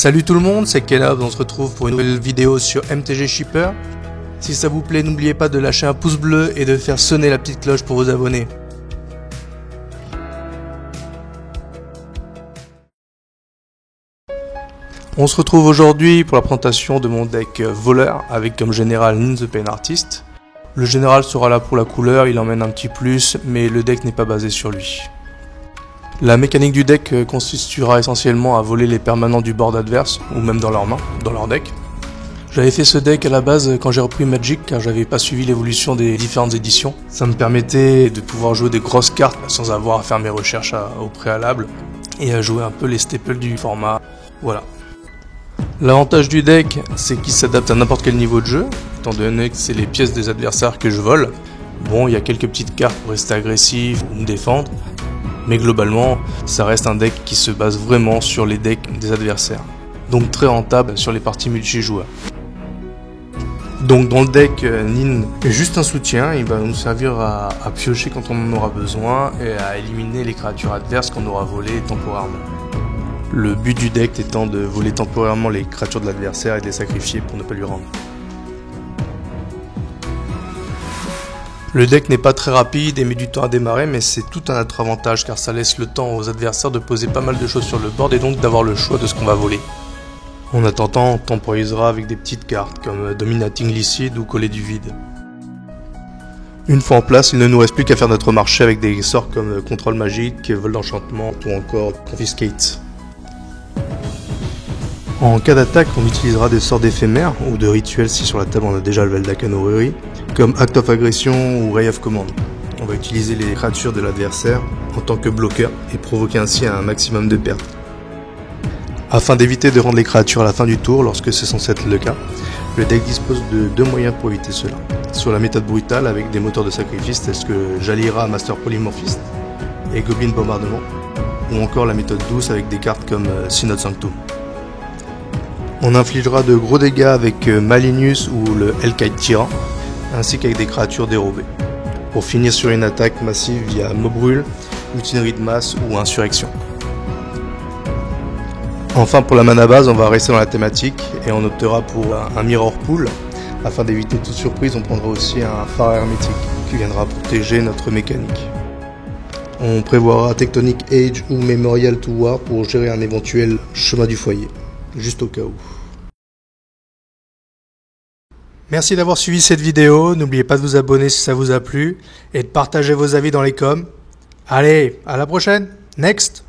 Salut tout le monde, c'est Kenob, on se retrouve pour une nouvelle vidéo sur MTG Shipper. Si ça vous plaît, n'oubliez pas de lâcher un pouce bleu et de faire sonner la petite cloche pour vous abonner. On se retrouve aujourd'hui pour la présentation de mon deck voleur avec comme général Nin the Pain Artist. Le général sera là pour la couleur, il emmène un petit plus, mais le deck n'est pas basé sur lui. La mécanique du deck consistera essentiellement à voler les permanents du board adverse, ou même dans leurs mains, dans leur deck. J'avais fait ce deck à la base quand j'ai repris Magic, car j'avais pas suivi l'évolution des différentes éditions. Ça me permettait de pouvoir jouer des grosses cartes sans avoir à faire mes recherches au préalable, et à jouer un peu les staples du format, voilà. L'avantage du deck, c'est qu'il s'adapte à n'importe quel niveau de jeu, étant donné que c'est les pièces des adversaires que je vole. Bon, il y a quelques petites cartes pour rester agressif ou me défendre, mais globalement, ça reste un deck qui se base vraiment sur les decks des adversaires, donc très rentable sur les parties multijoueurs. Donc dans le deck, Nin est juste un soutien, il va nous servir à piocher quand on en aura besoin et à éliminer les créatures adverses qu'on aura volées temporairement. Le but du deck étant de voler temporairement les créatures de l'adversaire et de les sacrifier pour ne pas lui rendre. Le deck n'est pas très rapide et met du temps à démarrer, mais c'est tout un autre avantage car ça laisse le temps aux adversaires de poser pas mal de choses sur le board et donc d'avoir le choix de ce qu'on va voler. En attendant, on temporisera avec des petites cartes comme Dominating Licide ou Coller du Vide. Une fois en place, il ne nous reste plus qu'à faire notre marché avec des sorts comme Contrôle Magique, Vol d'Enchantement ou encore Confiscate. En cas d'attaque, on utilisera des sorts d'éphémères ou de rituels si sur la table on a déjà le Veldakhan Orrery, comme Act of Aggression ou Ray of Command. On va utiliser les créatures de l'adversaire en tant que bloqueur et provoquer ainsi un maximum de pertes. Afin d'éviter de rendre les créatures à la fin du tour lorsque c'est censé être le cas, le deck dispose de deux moyens pour éviter cela. Soit la méthode brutale avec des moteurs de sacrifice tels que Jalira Master Polymorphist et Goblin Bombardement, ou encore la méthode douce avec des cartes comme Synod Sanctum. On infligera de gros dégâts avec Malinius ou le Hellkite Tyran, ainsi qu'avec des créatures dérobées, pour finir sur une attaque massive via Mobrul, Mutinerie de masse ou Insurrection. Enfin pour la mana base, on va rester dans la thématique et on optera pour un Mirror Pool. Afin d'éviter toute surprise, on prendra aussi un phare hermétique qui viendra protéger notre mécanique. On prévoira Tectonic Age ou Memorial to War pour gérer un éventuel chemin du foyer, juste au cas où. Merci d'avoir suivi cette vidéo, n'oubliez pas de vous abonner si ça vous a plu et de partager vos avis dans les coms. Allez, à la prochaine, next!